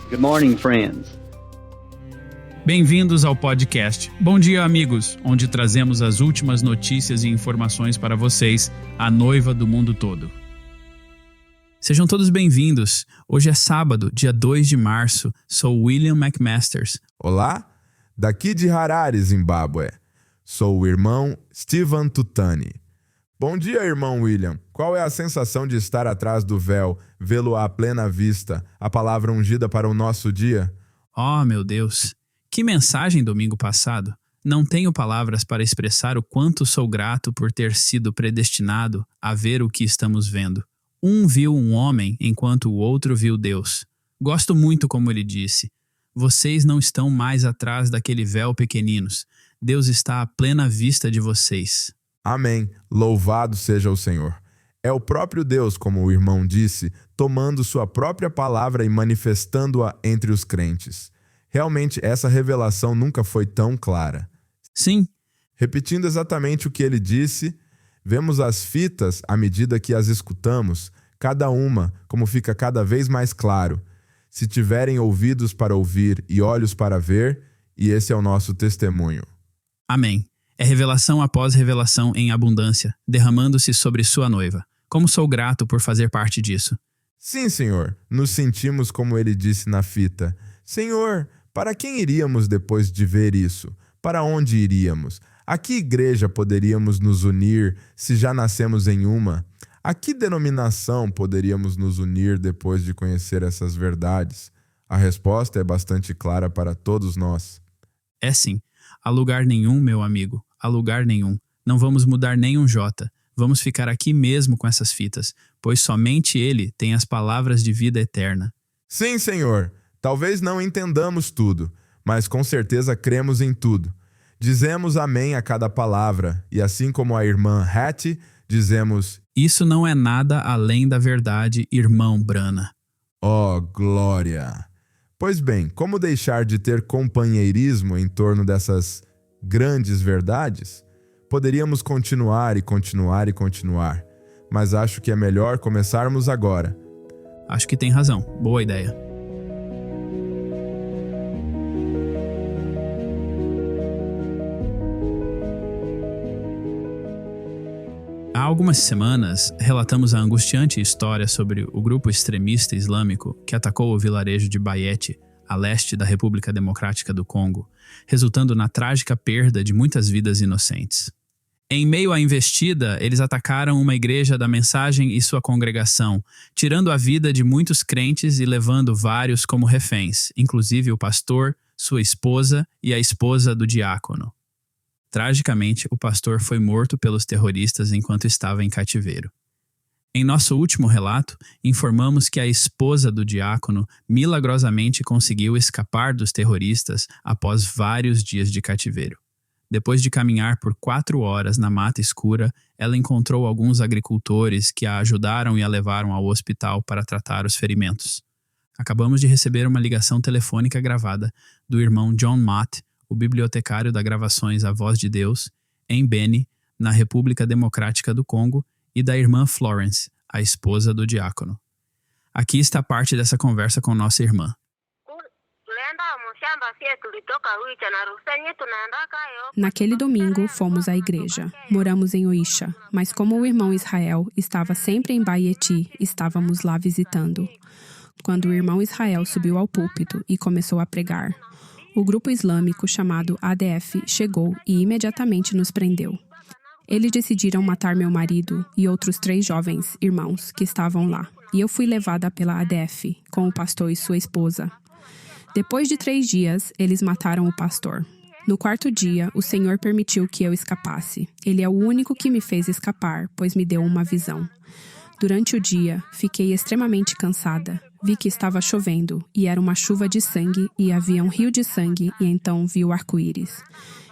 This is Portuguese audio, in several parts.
Good morning, friends. Bem-vindos ao podcast. Bom dia, amigos, onde trazemos as últimas notícias e informações para vocês, a noiva do mundo todo. Sejam todos bem-vindos. Hoje é sábado, dia 2 de março. Sou William McMasters. Olá, daqui de Harare, Zimbábue. Sou o irmão Steven Tutani. Bom dia, irmão William. Qual é a sensação de estar atrás do véu, vê-lo à plena vista, a palavra ungida para o nosso dia? Oh, meu Deus! Que mensagem domingo passado! Não tenho palavras para expressar o quanto sou grato por ter sido predestinado a ver o que estamos vendo. Um viu um homem enquanto o outro viu Deus. Gosto muito como ele disse. Vocês não estão mais atrás daquele véu pequeninos. Deus está à plena vista de vocês. Amém. Louvado seja o Senhor. É o próprio Deus, como o irmão disse, tomando sua própria palavra e manifestando-a entre os crentes. Realmente, essa revelação nunca foi tão clara. Sim. Repetindo exatamente o que ele disse, vemos as fitas à medida que as escutamos, cada uma, como fica cada vez mais claro. Se tiverem ouvidos para ouvir e olhos para ver, e esse é o nosso testemunho. Amém. É revelação após revelação em abundância, derramando-se sobre sua noiva. Como sou grato por fazer parte disso. Sim, Senhor, nos sentimos como ele disse na fita. Senhor, para quem iríamos depois de ver isso? Para onde iríamos? A que igreja poderíamos nos unir se já nascemos em uma? A que denominação poderíamos nos unir depois de conhecer essas verdades? A resposta é bastante clara para todos nós. É sim. A lugar nenhum, meu amigo. A lugar nenhum. Não vamos mudar nem um jota. Vamos ficar aqui mesmo com essas fitas, pois somente Ele tem as palavras de vida eterna. Sim, Senhor. Talvez não entendamos tudo, mas com certeza cremos em tudo. Dizemos amém a cada palavra, e assim como a irmã Hattie, dizemos: Isso não é nada além da verdade, irmão Brana. Oh, glória! Pois bem, como deixar de ter companheirismo em torno dessas grandes verdades? Poderíamos continuar e continuar e continuar, mas acho que é melhor começarmos agora. Acho que tem razão. Boa ideia. Há algumas semanas, relatamos a angustiante história sobre o grupo extremista islâmico que atacou o vilarejo de Bayete, a leste da República Democrática do Congo, resultando na trágica perda de muitas vidas inocentes. Em meio à investida, eles atacaram uma igreja da Mensagem e sua congregação, tirando a vida de muitos crentes e levando vários como reféns, inclusive o pastor, sua esposa e a esposa do diácono. Tragicamente, o pastor foi morto pelos terroristas enquanto estava em cativeiro. Em nosso último relato, informamos que a esposa do diácono milagrosamente conseguiu escapar dos terroristas após vários dias de cativeiro. Depois de caminhar por 4 horas na mata escura, ela encontrou alguns agricultores que a ajudaram e a levaram ao hospital para tratar os ferimentos. Acabamos de receber uma ligação telefônica gravada do irmão John Mott, o bibliotecário da Gravações A Voz de Deus, em Beni, na República Democrática do Congo, e da irmã Florence, a esposa do diácono. Aqui está parte dessa conversa com nossa irmã. Naquele domingo, fomos à igreja. Moramos em Oicha, mas como o irmão Israel estava sempre em Bayeti, estávamos lá visitando. Quando o irmão Israel subiu ao púlpito e começou a pregar, o grupo islâmico chamado ADF chegou e imediatamente nos prendeu. Eles decidiram matar meu marido e outros 3 jovens irmãos que estavam lá, e eu fui levada pela ADF com o pastor e sua esposa. Depois de 3 dias, eles mataram o pastor. No 4º dia, o Senhor permitiu que eu escapasse. Ele é o único que me fez escapar, pois me deu uma visão. Durante o dia, fiquei extremamente cansada. Vi que estava chovendo, e era uma chuva de sangue, e havia um rio de sangue, e então vi o arco-íris.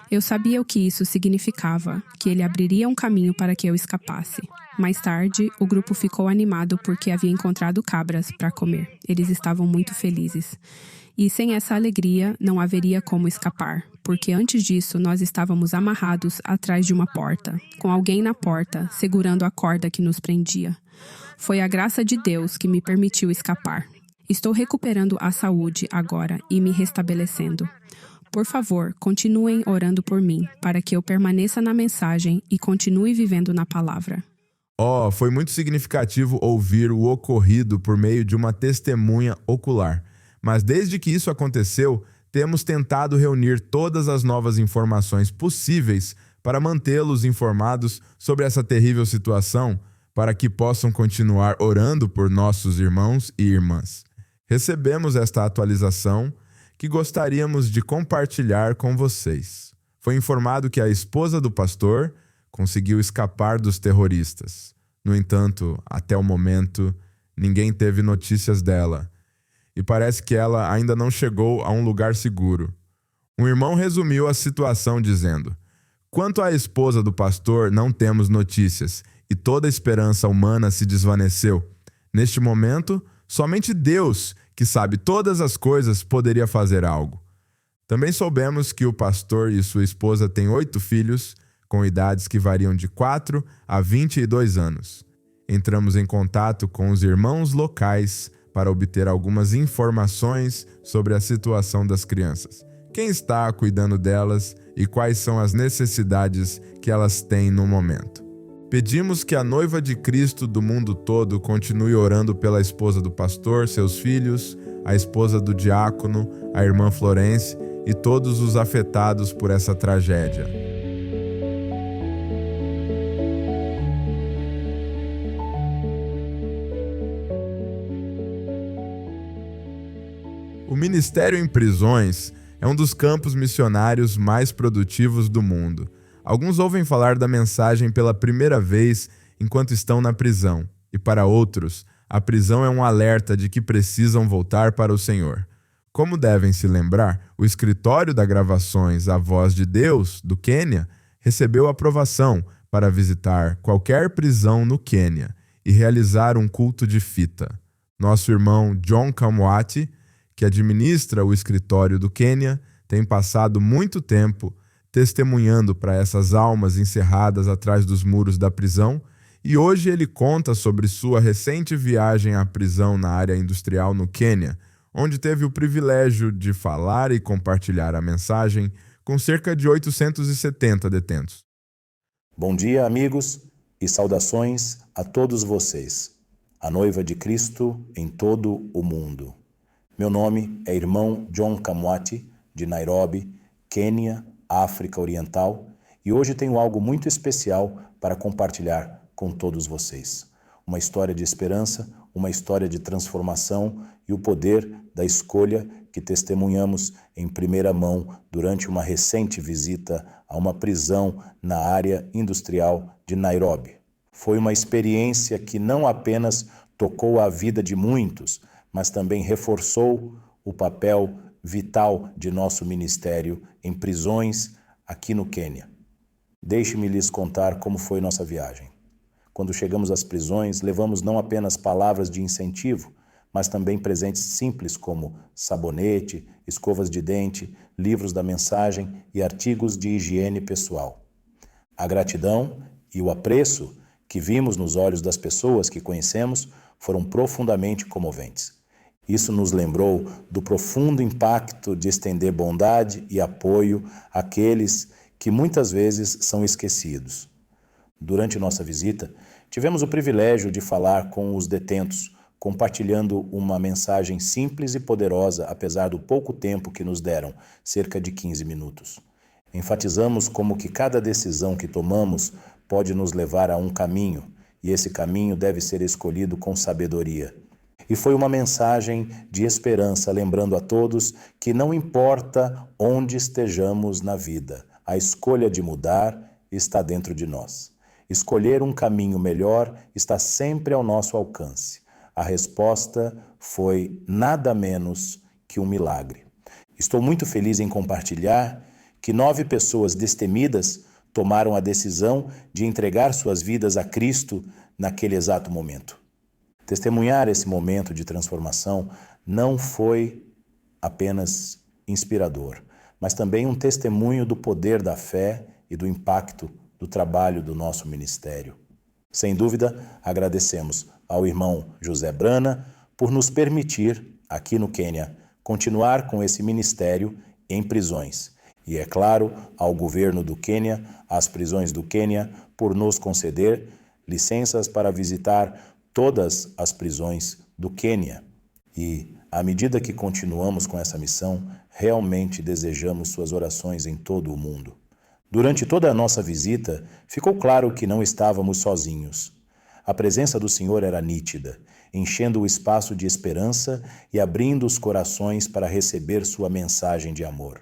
Eu sabia o que isso significava, que ele abriria um caminho para que eu escapasse. Mais tarde, o grupo ficou animado porque havia encontrado cabras para comer. Eles estavam muito felizes. E sem essa alegria, não haveria como escapar, porque antes disso nós estávamos amarrados atrás de uma porta, com alguém na porta, segurando a corda que nos prendia. Foi a graça de Deus que me permitiu escapar. Estou recuperando a saúde agora e me restabelecendo. Por favor, continuem orando por mim, para que eu permaneça na mensagem e continue vivendo na palavra. Foi muito significativo ouvir o ocorrido por meio de uma testemunha ocular. Mas desde que isso aconteceu, temos tentado reunir todas as novas informações possíveis para mantê-los informados sobre essa terrível situação, para que possam continuar orando por nossos irmãos e irmãs. Recebemos esta atualização que gostaríamos de compartilhar com vocês. Foi informado que a esposa do pastor conseguiu escapar dos terroristas. No entanto, até o momento, ninguém teve notícias dela. E parece que ela ainda não chegou a um lugar seguro. Um irmão resumiu a situação dizendo: "Quanto à esposa do pastor, não temos notícias, e toda a esperança humana se desvaneceu. Neste momento, somente Deus, que sabe todas as coisas, poderia fazer algo." Também soubemos que o pastor e sua esposa têm 8 filhos, com idades que variam de 4 a 22 anos. Entramos em contato com os irmãos locais para obter algumas informações sobre a situação das crianças. Quem está cuidando delas e quais são as necessidades que elas têm no momento. Pedimos que a noiva de Cristo do mundo todo continue orando pela esposa do pastor, seus filhos, a esposa do diácono, a irmã Florence e todos os afetados por essa tragédia. O ministério em prisões é um dos campos missionários mais produtivos do mundo. Alguns ouvem falar da mensagem pela primeira vez enquanto estão na prisão, e para outros, a prisão é um alerta de que precisam voltar para o Senhor. Como devem se lembrar, o escritório da gravações A Voz de Deus, do Quênia, recebeu aprovação para visitar qualquer prisão no Quênia e realizar um culto de fita. Nosso irmão John Kamwati, que administra o escritório do Quênia, tem passado muito tempo testemunhando para essas almas encerradas atrás dos muros da prisão, e hoje ele conta sobre sua recente viagem à prisão na área industrial no Quênia, onde teve o privilégio de falar e compartilhar a mensagem com cerca de 870 detentos. Bom dia, amigos, e saudações a todos vocês, a noiva de Cristo em todo o mundo. Meu nome é irmão John Kamwati, de Nairobi, Quênia, África Oriental, e hoje tenho algo muito especial para compartilhar com todos vocês. Uma história de esperança, uma história de transformação e o poder da escolha que testemunhamos em primeira mão durante uma recente visita a uma prisão na área industrial de Nairobi. Foi uma experiência que não apenas tocou a vida de muitos, mas também reforçou o papel vital de nosso ministério em prisões aqui no Quênia. Deixe-me lhes contar como foi nossa viagem. Quando chegamos às prisões, levamos não apenas palavras de incentivo, mas também presentes simples como sabonete, escovas de dente, livros da mensagem e artigos de higiene pessoal. A gratidão e o apreço que vimos nos olhos das pessoas que conhecemos foram profundamente comoventes. Isso nos lembrou do profundo impacto de estender bondade e apoio àqueles que muitas vezes são esquecidos. Durante nossa visita, tivemos o privilégio de falar com os detentos, compartilhando uma mensagem simples e poderosa, apesar do pouco tempo que nos deram, cerca de 15 minutos. Enfatizamos como que cada decisão que tomamos pode nos levar a um caminho, e esse caminho deve ser escolhido com sabedoria. E foi uma mensagem de esperança, lembrando a todos que não importa onde estejamos na vida, a escolha de mudar está dentro de nós. Escolher um caminho melhor está sempre ao nosso alcance. A resposta foi nada menos que um milagre. Estou muito feliz em compartilhar que 9 pessoas destemidas tomaram a decisão de entregar suas vidas a Cristo naquele exato momento. Testemunhar esse momento de transformação não foi apenas inspirador, mas também um testemunho do poder da fé e do impacto do trabalho do nosso ministério. Sem dúvida, agradecemos ao irmão José Brana por nos permitir aqui no Quênia, continuar com esse ministério em prisões. E, é claro, ao governo do Quênia, às prisões do Quênia, por nos conceder licenças para visitar todas as prisões do Quênia. E, à medida que continuamos com essa missão, realmente desejamos suas orações em todo o mundo. Durante toda a nossa visita, ficou claro que não estávamos sozinhos. A presença do Senhor era nítida, enchendo o espaço de esperança e abrindo os corações para receber sua mensagem de amor.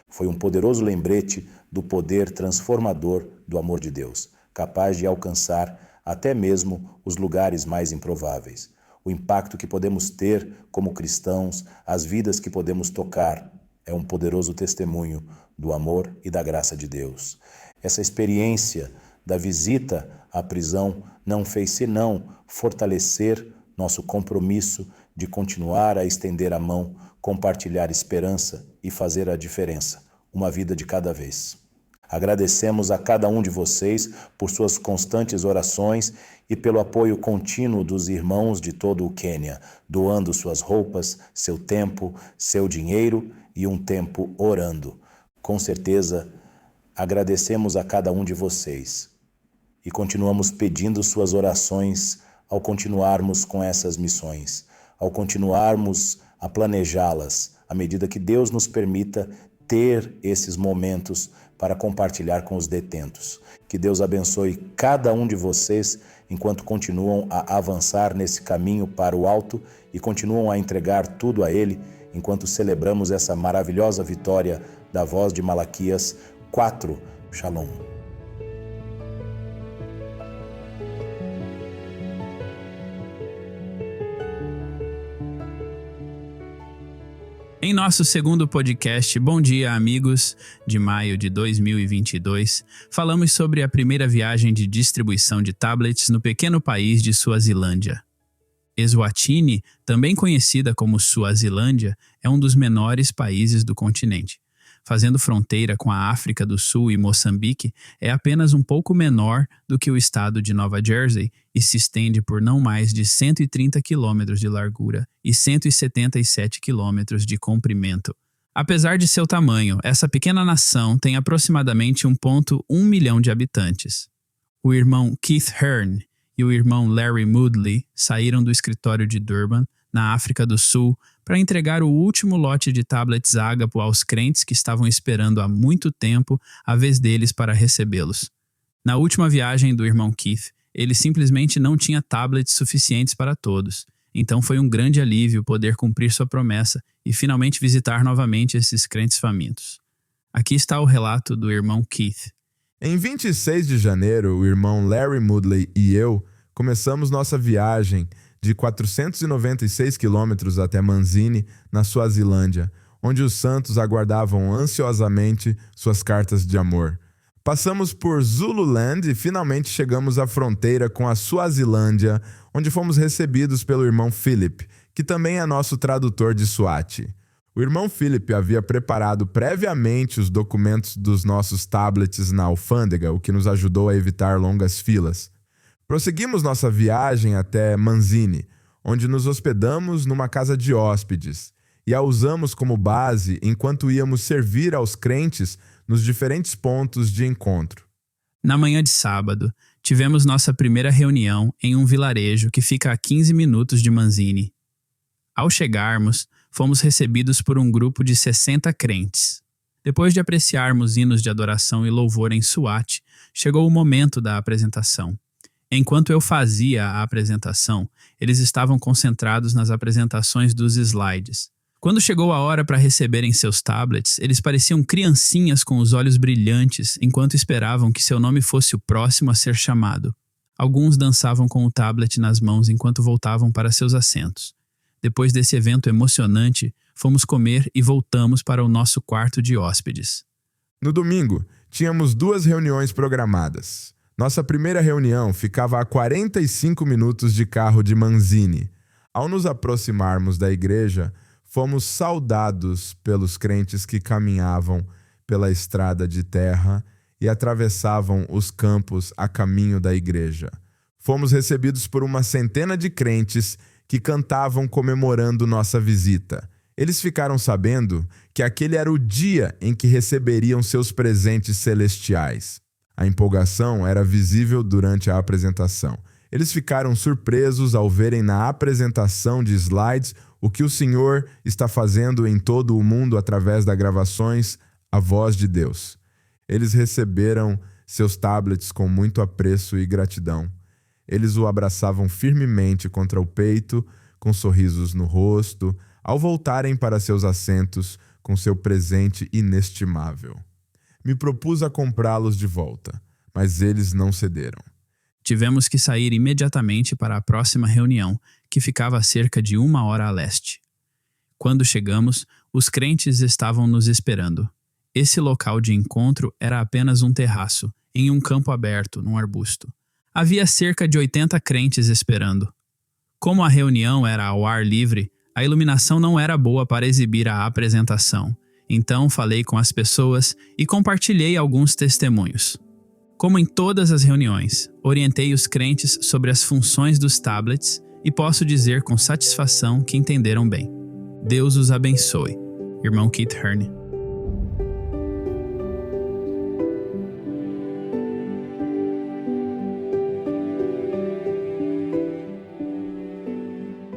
Foi um poderoso lembrete do poder transformador do amor de Deus, capaz de alcançar até mesmo os lugares mais improváveis. O impacto que podemos ter como cristãos, as vidas que podemos tocar, é um poderoso testemunho do amor e da graça de Deus. Essa experiência da visita à prisão não fez senão fortalecer nosso compromisso de continuar a estender a mão, compartilhar esperança e fazer a diferença, uma vida de cada vez. Agradecemos a cada um de vocês por suas constantes orações e pelo apoio contínuo dos irmãos de todo o Quênia, doando suas roupas, seu tempo, seu dinheiro e um tempo orando. Com certeza, agradecemos a cada um de vocês e continuamos pedindo suas orações ao continuarmos com essas missões, ao continuarmos a planejá-las, à medida que Deus nos permita ter esses momentos para compartilhar com os detentos. Que Deus abençoe cada um de vocês enquanto continuam a avançar nesse caminho para o alto e continuam a entregar tudo a Ele enquanto celebramos essa maravilhosa vitória da voz de Malaquias 4. Shalom. Em nosso segundo podcast, Bom Dia Amigos, de maio de 2022, falamos sobre a primeira viagem de distribuição de tablets no pequeno país de Suazilândia. Eswatini, também conhecida como Suazilândia, é um dos menores países do continente. Fazendo fronteira com a África do Sul e Moçambique, é apenas um pouco menor do que o estado de Nova Jersey e se estende por não mais de 130 quilômetros de largura e 177 quilômetros de comprimento. Apesar de seu tamanho, essa pequena nação tem aproximadamente 1,1 milhão de habitantes. O irmão Keith Hearn e o irmão Larry Moodley saíram do escritório de Durban, na África do Sul, para entregar o último lote de tablets Ágapo aos crentes que estavam esperando há muito tempo a vez deles para recebê-los. Na última viagem do irmão Keith, ele simplesmente não tinha tablets suficientes para todos, então foi um grande alívio poder cumprir sua promessa e finalmente visitar novamente esses crentes famintos. Aqui está o relato do irmão Keith. Em 26 de janeiro, o irmão Larry Moodley e eu começamos nossa viagem de 496 quilômetros até Manzini, na Suazilândia, onde os santos aguardavam ansiosamente suas cartas de amor. Passamos por Zululand e finalmente chegamos à fronteira com a Suazilândia, onde fomos recebidos pelo irmão Philip, que também é nosso tradutor de Swati. O irmão Philip havia preparado previamente os documentos dos nossos tablets na alfândega, o que nos ajudou a evitar longas filas. Prosseguimos nossa viagem até Manzini, onde nos hospedamos numa casa de hóspedes e a usamos como base enquanto íamos servir aos crentes nos diferentes pontos de encontro. Na manhã de sábado, tivemos nossa primeira reunião em um vilarejo que fica a 15 minutos de Manzini. Ao chegarmos, fomos recebidos por um grupo de 60 crentes. Depois de apreciarmos hinos de adoração e louvor em Swati, chegou o momento da apresentação. Enquanto eu fazia a apresentação, eles estavam concentrados nas apresentações dos slides. Quando chegou a hora para receberem seus tablets, eles pareciam criancinhas com os olhos brilhantes enquanto esperavam que seu nome fosse o próximo a ser chamado. Alguns dançavam com o tablet nas mãos enquanto voltavam para seus assentos. Depois desse evento emocionante, fomos comer e voltamos para o nosso quarto de hóspedes. No domingo, tínhamos 2 reuniões programadas. Nossa primeira reunião ficava a 45 minutos de carro de Manzini. Ao nos aproximarmos da igreja, fomos saudados pelos crentes que caminhavam pela estrada de terra e atravessavam os campos a caminho da igreja. Fomos recebidos por uma centena de crentes que cantavam comemorando nossa visita. Eles ficaram sabendo que aquele era o dia em que receberiam seus presentes celestiais. A empolgação era visível durante a apresentação. Eles ficaram surpresos ao verem na apresentação de slides o que o Senhor está fazendo em todo o mundo através das gravações, a voz de Deus. Eles receberam seus tablets com muito apreço e gratidão. Eles o abraçavam firmemente contra o peito, com sorrisos no rosto, ao voltarem para seus assentos com seu presente inestimável. Me propus a comprá-los de volta, mas eles não cederam. Tivemos que sair imediatamente para a próxima reunião, que ficava a cerca de 1 hora a leste. Quando chegamos, os crentes estavam nos esperando. Esse local de encontro era apenas um terraço, em um campo aberto, num arbusto. Havia cerca de 80 crentes esperando. Como a reunião era ao ar livre, a iluminação não era boa para exibir a apresentação. Então falei com as pessoas e compartilhei alguns testemunhos. Como em todas as reuniões, orientei os crentes sobre as funções dos tablets e posso dizer com satisfação que entenderam bem. Deus os abençoe. Irmão Keith Herne.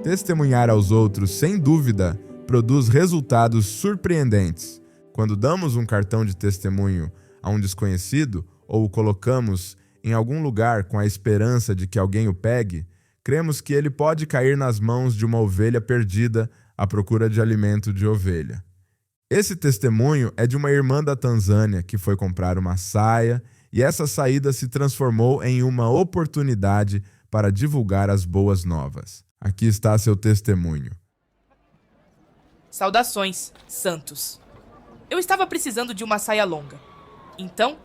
Testemunhar aos outros, sem dúvida, produz resultados surpreendentes. Quando damos um cartão de testemunho a um desconhecido ou o colocamos em algum lugar com a esperança de que alguém o pegue, cremos que ele pode cair nas mãos de uma ovelha perdida à procura de alimento de ovelha. Esse testemunho é de uma irmã da Tanzânia que foi comprar uma saia e essa saída se transformou em uma oportunidade para divulgar as boas novas. Aqui está seu testemunho. Saudações, santos. Eu estava precisando de uma saia longa. Então,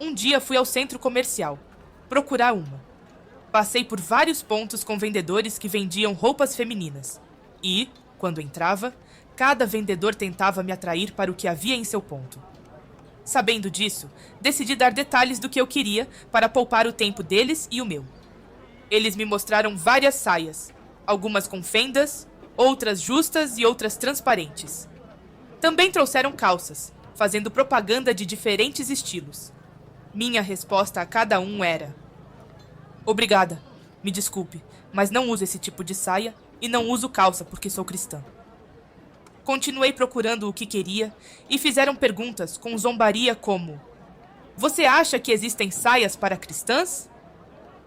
um dia fui ao centro comercial procurar uma. Passei por vários pontos com vendedores que vendiam roupas femininas. E, quando entrava, cada vendedor tentava me atrair para o que havia em seu ponto. Sabendo disso, decidi dar detalhes do que eu queria para poupar o tempo deles e o meu. Eles me mostraram várias saias, algumas com fendas, outras justas e outras transparentes. Também trouxeram calças, fazendo propaganda de diferentes estilos. Minha resposta a cada um era: obrigada, me desculpe, mas não uso esse tipo de saia e não uso calça porque sou cristã. Continuei procurando o que queria e fizeram perguntas com zombaria como: você acha que existem saias para cristãs?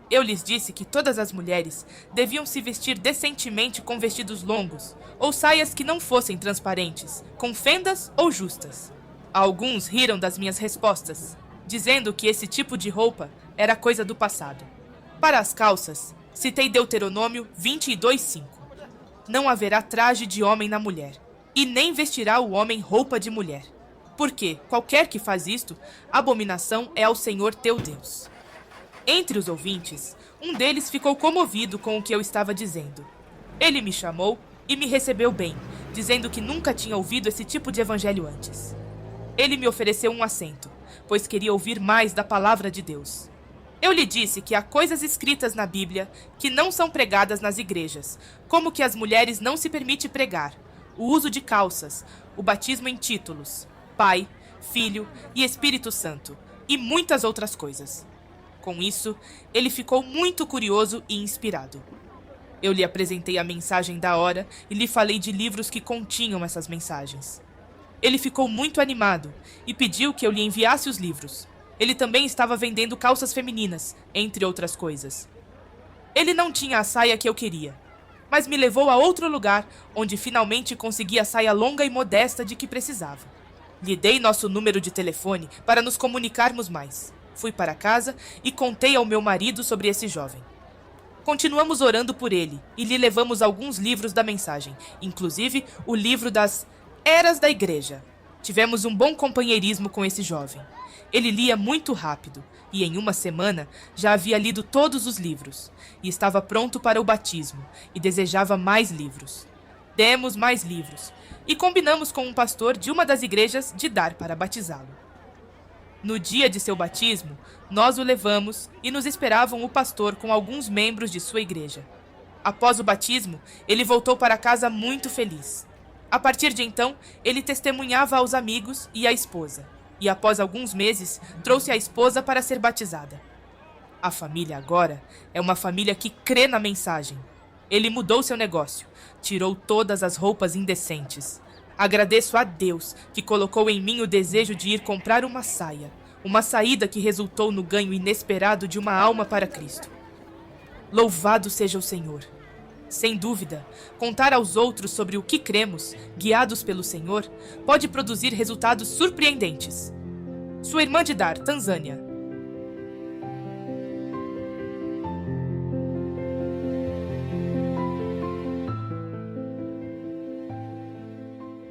Eu lhes disse que todas as mulheres deviam se vestir decentemente com vestidos longos ou saias que não fossem transparentes, com fendas ou justas. Alguns riram das minhas respostas, dizendo que esse tipo de roupa era coisa do passado. Para as calças, citei Deuteronômio 22:5. Não haverá traje de homem na mulher, e nem vestirá o homem roupa de mulher, porque qualquer que faz isto, abominação é ao Senhor teu Deus. Entre os ouvintes, um deles ficou comovido com o que eu estava dizendo. Ele me chamou e me recebeu bem, dizendo que nunca tinha ouvido esse tipo de evangelho antes. Ele me ofereceu um assento, pois queria ouvir mais da palavra de Deus. Eu lhe disse que há coisas escritas na Bíblia que não são pregadas nas igrejas, como que as mulheres não se permite pregar, o uso de calças, o batismo em títulos, Pai, Filho e Espírito Santo, e muitas outras coisas. Com isso, ele ficou muito curioso e inspirado. Eu lhe apresentei a mensagem da hora e lhe falei de livros que continham essas mensagens. Ele ficou muito animado e pediu que eu lhe enviasse os livros. Ele também estava vendendo calças femininas, entre outras coisas. Ele não tinha a saia que eu queria, mas me levou a outro lugar, onde finalmente consegui a saia longa e modesta de que precisava. Lhe dei nosso número de telefone para nos comunicarmos mais. Fui para casa e contei ao meu marido sobre esse jovem. Continuamos orando por ele e lhe levamos alguns livros da mensagem, inclusive o livro das Eras da Igreja. Tivemos um bom companheirismo com esse jovem. Ele lia muito rápido e em uma semana já havia lido todos os livros e estava pronto para o batismo e desejava mais livros. Demos mais livros e combinamos com um pastor de uma das igrejas de dar para batizá-lo. No dia de seu batismo, nós o levamos e nos esperavam o pastor com alguns membros de sua igreja. Após o batismo, ele voltou para casa muito feliz. A partir de então, ele testemunhava aos amigos e à esposa, e após alguns meses, trouxe a esposa para ser batizada. A família agora é uma família que crê na mensagem. Ele mudou seu negócio, tirou todas as roupas indecentes. Agradeço a Deus que colocou em mim o desejo de ir comprar uma saia, uma saída que resultou no ganho inesperado de uma alma para Cristo. Louvado seja o Senhor! Sem dúvida, contar aos outros sobre o que cremos, guiados pelo Senhor, pode produzir resultados surpreendentes. Sua irmã de Dar, Tanzânia.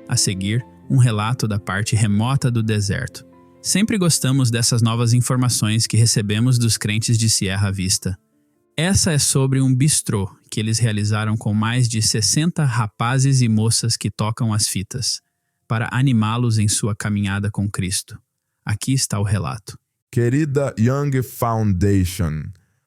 A seguir, um relato da parte remota do deserto. Sempre gostamos dessas novas informações que recebemos dos crentes de Sierra Vista. Essa é sobre um bistrô que eles realizaram com mais de 60 rapazes e moças que tocam as fitas, para animá-los em sua caminhada com Cristo. Aqui está o relato. Querida Young Foundation,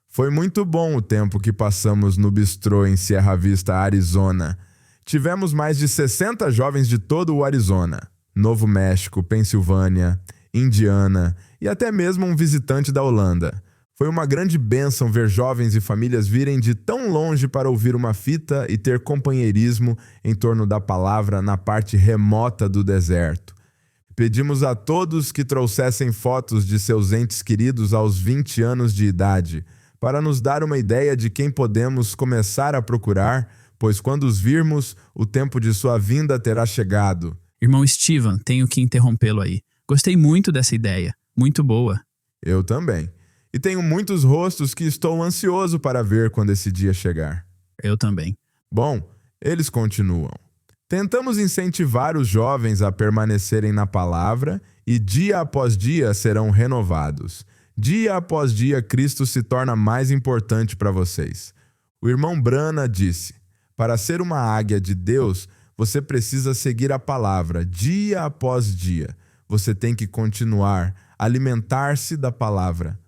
foi muito bom o tempo que passamos no bistrô em Sierra Vista, Arizona. Tivemos mais de 60 jovens de todo o Arizona, Novo México, Pensilvânia, Indiana e até mesmo um visitante da Holanda. Foi uma grande bênção ver jovens e famílias virem de tão longe para ouvir uma fita e ter companheirismo em torno da palavra na parte remota do deserto. Pedimos a todos que trouxessem fotos de seus entes queridos aos 20 anos de idade, para nos dar uma ideia de quem podemos começar a procurar, pois quando os virmos, o tempo de sua vinda terá chegado. Irmão Steven, tenho que interrompê-lo aí. Gostei muito dessa ideia. Muito boa. Eu também. E tenho muitos rostos que estou ansioso para ver quando esse dia chegar. Eu também. Bom, eles continuam. Tentamos incentivar os jovens a permanecerem na palavra e dia após dia serão renovados. Dia após dia, Cristo se torna mais importante para vocês. O irmão Brana disse: para ser uma águia de Deus, você precisa seguir a palavra dia após dia. Você tem que continuar, alimentar-se da palavra.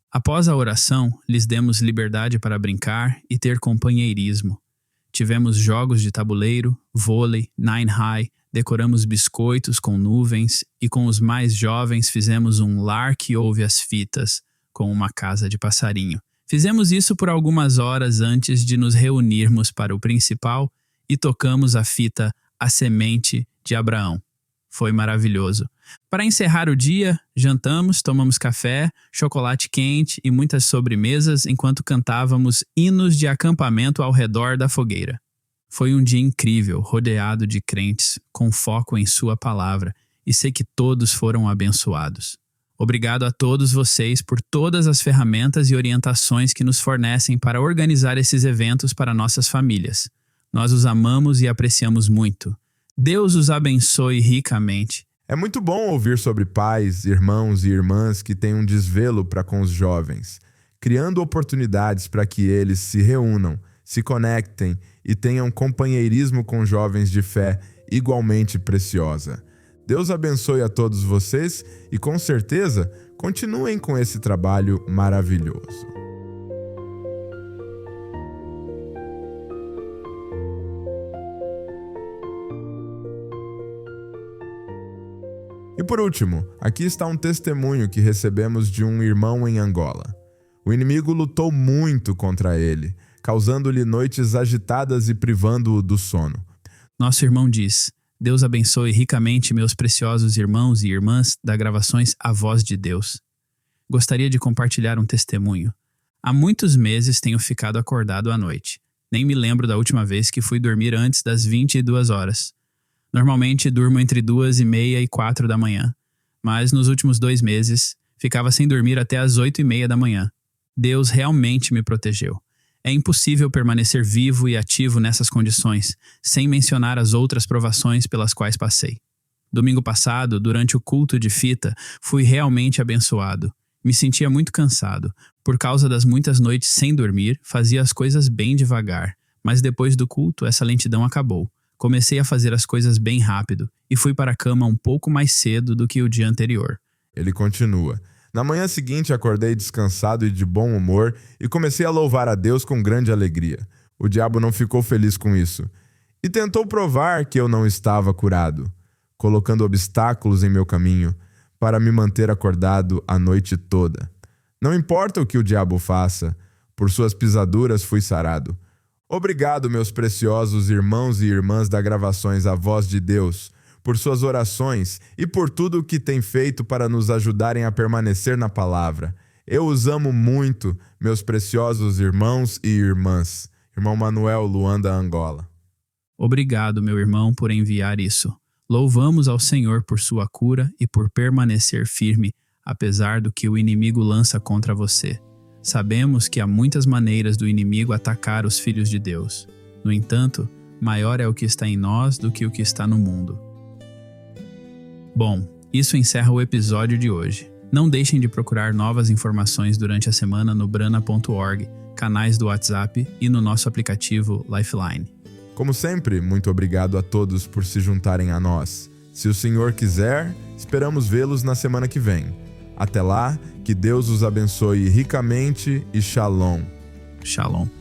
Após a oração, lhes demos liberdade para brincar e ter companheirismo. Tivemos jogos de tabuleiro, vôlei, nine high, decoramos biscoitos com nuvens e com os mais jovens fizemos um lar que ouve as fitas, com uma casa de passarinho. Fizemos isso por algumas horas antes de nos reunirmos para o principal e tocamos a fita A Semente de Abraão. Foi maravilhoso. Para encerrar o dia, jantamos, tomamos café, chocolate quente e muitas sobremesas enquanto cantávamos hinos de acampamento ao redor da fogueira. Foi um dia incrível, rodeado de crentes, com foco em sua palavra, e sei que todos foram abençoados. Obrigado a todos vocês por todas as ferramentas e orientações que nos fornecem para organizar esses eventos para nossas famílias. Nós os amamos e apreciamos muito. Deus os abençoe ricamente. É muito bom ouvir sobre pais, irmãos e irmãs que têm um desvelo para com os jovens, criando oportunidades para que eles se reúnam, se conectem e tenham companheirismo com jovens de fé igualmente preciosa. Deus abençoe a todos vocês e, com certeza, continuem com esse trabalho maravilhoso. E por último, aqui está um testemunho que recebemos de um irmão em Angola. O inimigo lutou muito contra ele, causando-lhe noites agitadas e privando-o do sono. Nosso irmão diz: Deus abençoe ricamente meus preciosos irmãos e irmãs da Gravações A Voz de Deus. Gostaria de compartilhar um testemunho. Há muitos meses tenho ficado acordado à noite. Nem me lembro da última vez que fui dormir antes das 22 horas. Normalmente durmo entre 2:30 e 4 da manhã, mas nos últimos 2 meses ficava sem dormir até as 8:30 da manhã. Deus realmente me protegeu. É impossível permanecer vivo e ativo nessas condições, sem mencionar as outras provações pelas quais passei. Domingo passado, durante o culto de fita, fui realmente abençoado. Me sentia muito cansado. Por causa das muitas noites sem dormir, fazia as coisas bem devagar, mas depois do culto essa lentidão acabou. Comecei a fazer as coisas bem rápido e fui para a cama um pouco mais cedo do que o dia anterior. Ele continua: na manhã seguinte acordei descansado e de bom humor e comecei a louvar a Deus com grande alegria. O diabo não ficou feliz com isso e tentou provar que eu não estava curado, colocando obstáculos em meu caminho para me manter acordado a noite toda. Não importa o que o diabo faça, por suas pisaduras fui sarado. Obrigado, meus preciosos irmãos e irmãs da Gravações A Voz de Deus, por suas orações e por tudo o que tem feito para nos ajudarem a permanecer na palavra. Eu os amo muito, meus preciosos irmãos e irmãs. Irmão Manuel, Luanda, Angola. Obrigado, meu irmão, por enviar isso. Louvamos ao Senhor por sua cura e por permanecer firme, apesar do que o inimigo lança contra você. Sabemos que há muitas maneiras do inimigo atacar os filhos de Deus. No entanto, maior é o que está em nós do que o que está no mundo. Bom, isso encerra o episódio de hoje. Não deixem de procurar novas informações durante a semana no brana.org, canais do WhatsApp e no nosso aplicativo Lifeline. Como sempre, muito obrigado a todos por se juntarem a nós. Se o Senhor quiser, esperamos vê-los na semana que vem. Até lá, que Deus os abençoe ricamente e Shalom. Shalom.